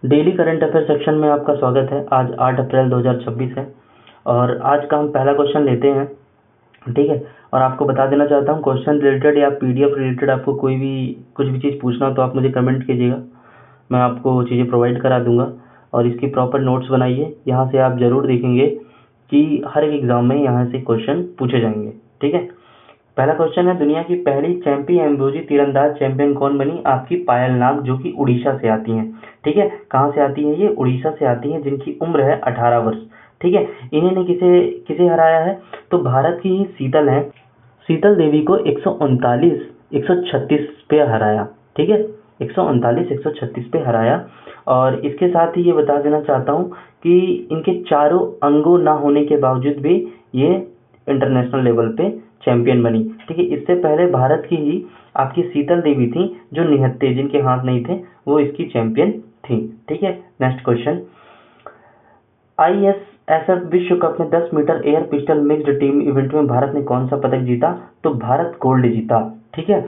Daily current affair section में आपका स्वागत है। आज 8 अप्रैल 2026 है और आज का हम पहला क्वेश्चन लेते हैं। ठीक है, और आपको बता देना चाहता हूँ, क्वेश्चन रिलेटेड या पीडीएफ रिलेटेड आपको कुछ भी चीज़ पूछना हो तो आप मुझे कमेंट कीजिएगा, मैं आपको चीज़ें प्रोवाइड करा दूंगा। और इसकी प्रॉपर नोट्स बनाइए, यहाँ से आप ज़रूर देखेंगे कि हर एक एग्ज़ाम में यहाँ से क्वेश्चन पूछे जाएंगे। ठीक है, पहला क्वेश्चन है, दुनिया की पहली एम्ब्रोजी तीरंदाज चैंपियन कौन बनी? आपकी पायल नाग, जो कि उड़ीसा से आती हैं। ठीक है, कहाँ से आती है? ये उड़ीसा से आती हैं, जिनकी उम्र है 18 वर्ष। ठीक है, इन्होंने किसे किसे हराया है? तो भारत की ही शीतल है, शीतल देवी को 136 पे हराया। ठीक है, 136 पे हराया। और इसके साथ ही ये बता देना चाहता हूँ कि इनके चारों अंगों ना होने के बावजूद भी ये इंटरनेशनल लेवल पे चैंपियन बनी। ठीक है, इससे पहले भारत की ही आपकी शीतल देवी थी, जो निहत्थे, जिनके हाथ नहीं थे, वो इसकी चैंपियन थी। ठीक है, नेक्स्ट क्वेश्चन, ISSF विश्व कप में 10 metre air pistol mixed team event में भारत ने कौन सा पदक जीता? तो भारत गोल्ड जीता। ठीक है,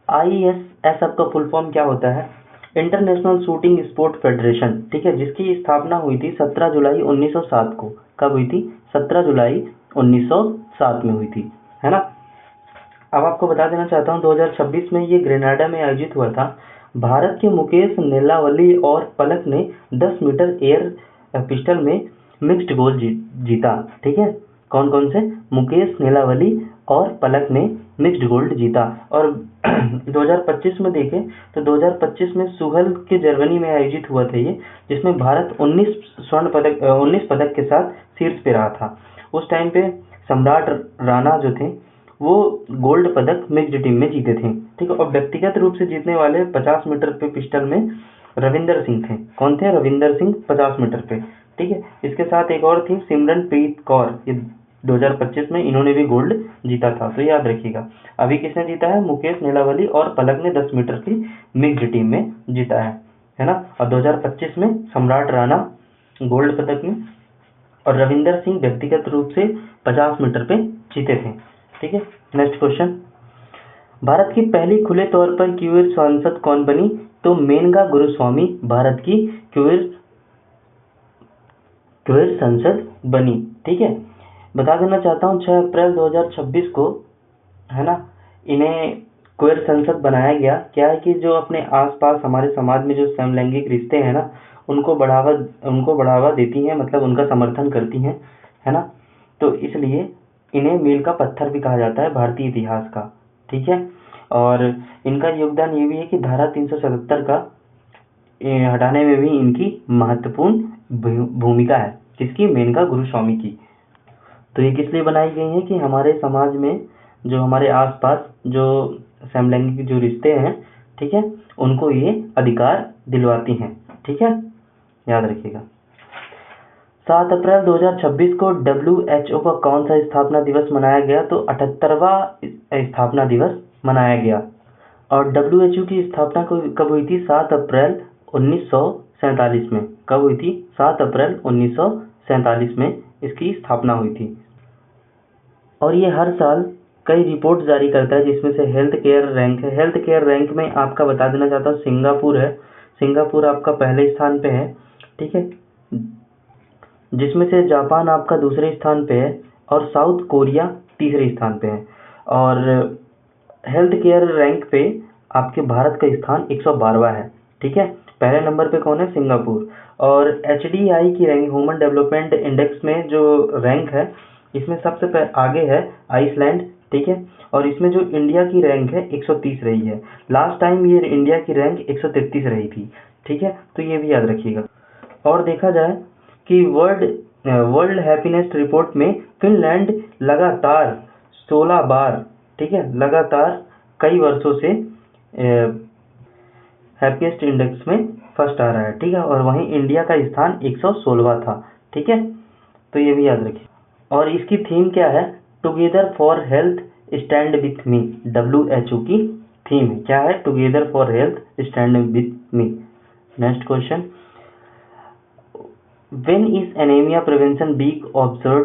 ISSF का फुल फॉर्म क्या होता है? International shooting sport federation. ठीक है, जिसकी स्थापना हुई थी 17 जुलाई 1907 को। कब हुई थी? 17 जुलाई 1907 में हुई थी, है ना। अब आपको बता देना चाहता हूँ, 2026 में ये ग्रेनाडा में आयोजित हुआ था। भारत के मुकेश नीलावली और पलक ने 10 मीटर एयर पिस्टल में मिक्स्ड गोल्ड जीता। ठीक है, कौन कौन से? मुकेश नीलावली और पलक ने मिक्स्ड गोल्ड जीता। और 2025 में देखें तो 2025 में सुहल के जर्मनी में आयोजित हुआ था ये, जिसमें भारत 19 पदक के साथ शीर्ष पे रहा था। उस टाइम पे सम्राट राणा जो थे, वो गोल्ड पदक मिक्स्ड टीम में जीते थे। ठीक है, और व्यक्तिगत रूप से जीतने वाले 50 मीटर पे पिस्टल में रविंदर सिंह थे। कौन थे? रविंदर सिंह, 50 मीटर पे। ठीक है, इसके साथ एक और थी सिमरनप्रीत कौर, ये 2025 में इन्होंने भी गोल्ड जीता था, तो याद रखिएगा। अभी किसने जीता है? मुकेश नीलावली और पलक ने 10 मीटर की मिक्स्ड टीम में जीता है ना। और 2025 में सम्राट राणा गोल्ड पदक में और रविंदर सिंह व्यक्तिगत रूप से 50 मीटर पे जीते थे। ठीक है, नेक्स्ट क्वेश्चन, भारत की पहली खुले तौर पर क्यूर सांसद कौन बनी? तो मेनका गुरुस्वामी भारत की क्यूर संसद बनी। ठीक है, बता देना चाहता हूँ 6 अप्रैल 2026 को, है ना, इन्हें क्वेर संसद बनाया गया। क्या है कि जो अपने आसपास हमारे समाज में जो समलैंगिक रिश्ते हैं ना, उनको बढ़ावा देती हैं, मतलब उनका समर्थन करती हैं, है ना। तो इसलिए इन्हें मील का पत्थर भी कहा जाता है भारतीय इतिहास का। ठीक है, और इनका योगदान ये भी है कि धारा 377 का हटाने में भी इनकी महत्वपूर्ण भूमिका है। किसकी? मेनका गुरुस्वामी की। तो ये किस लिए बनाई गई है? कि हमारे समाज में जो हमारे आसपास जो समलैंगिक जो रिश्ते हैं, ठीक है, उनको ये अधिकार दिलवाती हैं। ठीक है, याद रखिएगा। 7 अप्रैल 2026 को WHO का कौन सा स्थापना दिवस मनाया गया? तो 78वां स्थापना दिवस मनाया गया। और WHO की स्थापना कब हुई थी? 7 अप्रैल 1947 में। कब हुई थी? 7 अप्रैल 1947 में इसकी स्थापना हुई थी। और ये हर साल कई रिपोर्ट जारी करता है, जिसमें से हेल्थ केयर रैंक है। हेल्थ केयर रैंक में आपका बता देना चाहता हूँ, सिंगापुर है। सिंगापुर आपका पहले स्थान पे है। ठीक है, जिसमें से जापान आपका दूसरे स्थान पे है और साउथ कोरिया तीसरे स्थान पे है। और हेल्थ केयर रैंक पे आपके भारत का स्थान 112वां है। ठीक है, पहले नंबर पे कौन है? सिंगापुर। और HDI की रैंक, ह्यूमन डेवलपमेंट इंडेक्स में जो रैंक है, इसमें सबसे आगे है आइसलैंड। ठीक है, और इसमें जो इंडिया की रैंक है 130 रही है। लास्ट टाइम ये इंडिया की रैंक 133 रही थी। ठीक है, तो ये भी याद रखिएगा। और देखा जाए कि वर्ल्ड हैप्पीनेस रिपोर्ट में फिनलैंड लगातार 16 बार, ठीक है, लगातार कई वर्षों से हैप्पीएस्ट इंडेक्स में फर्स्ट आ रहा है। ठीक है, और वहीं इंडिया का स्थान 116वां था। ठीक है, तो ये भी याद रखिए। और इसकी थीम क्या है? Together for health stand with me. WHO की थीम है, क्या है? Together for health stand with me. Next question, when is anaemia prevention week observe?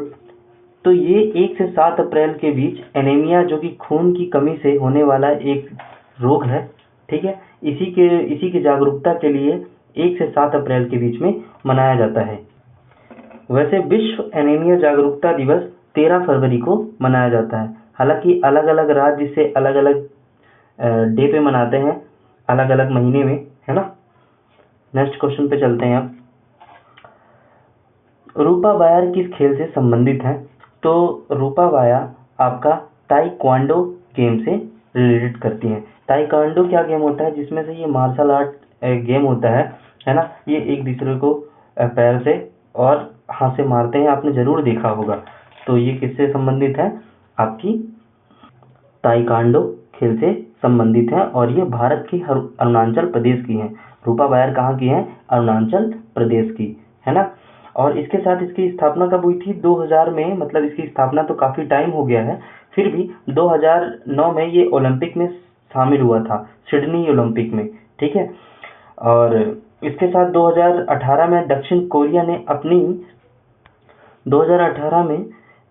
तो ये 1 से 7 अप्रैल के बीच एनीमिया, जो कि खून की कमी से होने वाला एक रोग है, ठीक है। इसी की जागरूकता के लिए 1 से 7 अप्रैल के बीच में मनाया जाता है। वैसे विश्व एनीमिया जागरूकता दिवस 13 फरवरी को मनाया जाता है। हालांकि अलग अलग राज्य इसे अलग अलग डे पे मनाते हैं, अलग अलग महीने में, है ना। नेक्स्ट क्वेश्चन पे चलते हैं अब। रूपा वायर किस खेल से संबंधित है? तो रूपा वाया आपका ताइक्वांडो गेम से रिलेटेड करती हैं। ताइक्वांडो क्या गेम होता है? जिसमें से ये मार्शल आर्ट गेम होता है ना। ये एक दूसरे को पैर से और हाथ से मारते हैं, आपने जरूर देखा होगा। तो ये किससे संबंधित है? आपकी ताइक्वांडो खेल से संबंधित है, और ये भारत की अरुणाचल प्रदेश की है। रूपा वायर कहाँ की है? अरुणाचल प्रदेश की, है ना। और इसके साथ इसकी स्थापना कब हुई थी? 2000 में। मतलब इसकी स्थापना तो काफी टाइम हो गया है, फिर भी 2009 में ये ओलंपिक में शामिल हुआ था, सिडनी ओलंपिक में, ठीक है। और इसके साथ 2018 में दक्षिण कोरिया ने अपनी 2018 में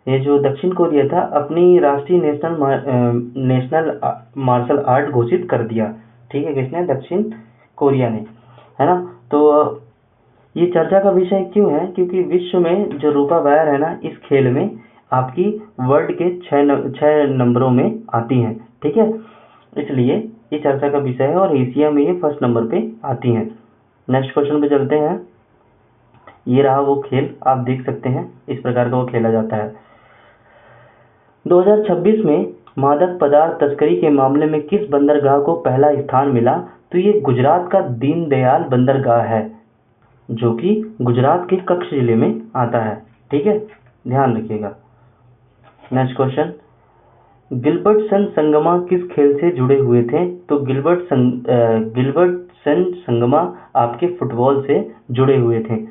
ये जो दक्षिण कोरिया था अपनी राष्ट्रीय नेशनल मार्शल आर्ट घोषित कर दिया, ठीक है। किसने? दक्षिण कोरिया ने, है ना। तो ये चर्चा का विषय क्यों है? क्योंकि विश्व में जो रूपा वायर है ना, इस खेल में आपकी वर्ल्ड के 6 नंबरों में आती हैं, ठीक है। इसलिए ये चर्चा का विषय है, और एशिया में ये फर्स्ट नंबर पे आती हैं। नेक्स्ट क्वेश्चन पे चलते हैं। ये रहा वो खेल, आप देख सकते हैं इस प्रकार का वो खेला जाता है। 2026 में मादक पदार्थ तस्करी के मामले में किस बंदरगाह को पहला स्थान मिला? तो ये गुजरात का दीनदयाल बंदरगाह है, जो कि गुजरात के कच्छ जिले में आता है, ठीक है, ध्यान रखिएगा। Next question. गिलबर्टसन संगमा किस खेल से जुड़े हुए थे? तो गिलबर्टसन संगमा आपके फुटबॉल से जुड़े हुए थे।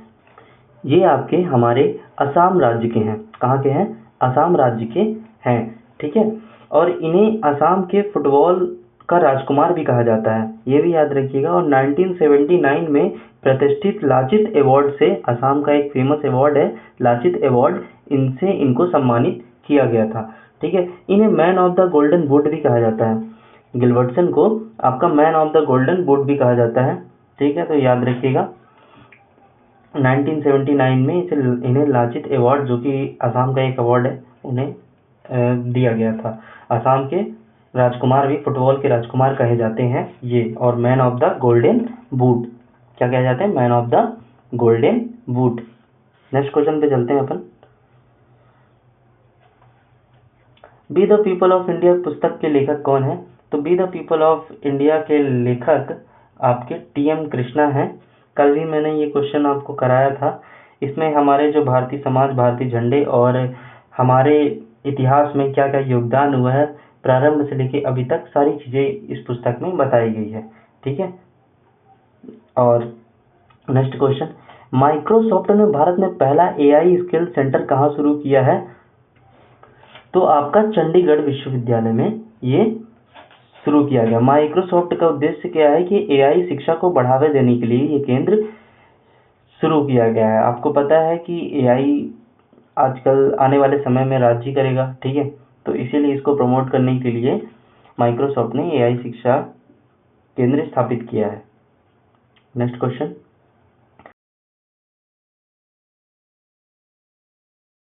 ये आपके हमारे असम राज्य के हैं। कहाँ के हैं? असम राज्य के हैं, ठीक है। और इन्हें असम के फुटबॉल का राजकुमार भी कहा जाता है, ये भी याद रखिएगा। और 1979 में प्रतिष्ठित लाचित अवार्ड से, असम का एक फेमस अवार्ड है लाचित अवार्ड, इनसे इनको सम्मानित किया गया था, ठीक है। इन्हें man of the golden boot भी कहा जाता है। गिलबर्टसन को आपका man of the golden boot भी कहा जाता है, ठीक है। तो याद रखिएगा 1979 में इन्हें लाचित अवार्ड, जो कि असम का एक अवार्ड है, उन्हें दिया गया था। असम के राजकुमार भी, फुटबॉल के राजकुमार कहे जाते हैं ये। और man of the golden boot, क्या कहे जाते हैं? Man of the golden boot. Next question पे चलते हैं अपन। Be the people of India पुस्तक के लेखक कौन है? तो be the people of India के लेखक आपके TM कृष्णा हैं। कल भी मैंने ये क्वेश्चन आपको कराया था। इसमें हमारे जो भारतीय समाज, भारतीय झंडे और हमारे इतिहास में क्या क्या योगदान हुआ है, प्रारंभ से लेके अभी तक, सारी चीजें इस पुस्तक में बताई गई है, ठीक है। और नेक्स्ट क्वेश्चन। माइक्रोसॉफ्ट ने भारत में पहला AI स्किल सेंटर कहाँ शुरू किया है? तो आपका चंडीगढ़ विश्वविद्यालय में ये शुरू किया गया। माइक्रोसॉफ्ट का उद्देश्य क्या है कि AI शिक्षा को बढ़ावा देने के लिए ये केंद्र शुरू किया गया है। आपको पता है कि AI आजकल आने वाले समय में राज्य करेगा, ठीक है। तो इसीलिए इसको प्रमोट करने के लिए माइक्रोसॉफ्ट ने AI शिक्षा केंद्र स्थापित किया है। Next question.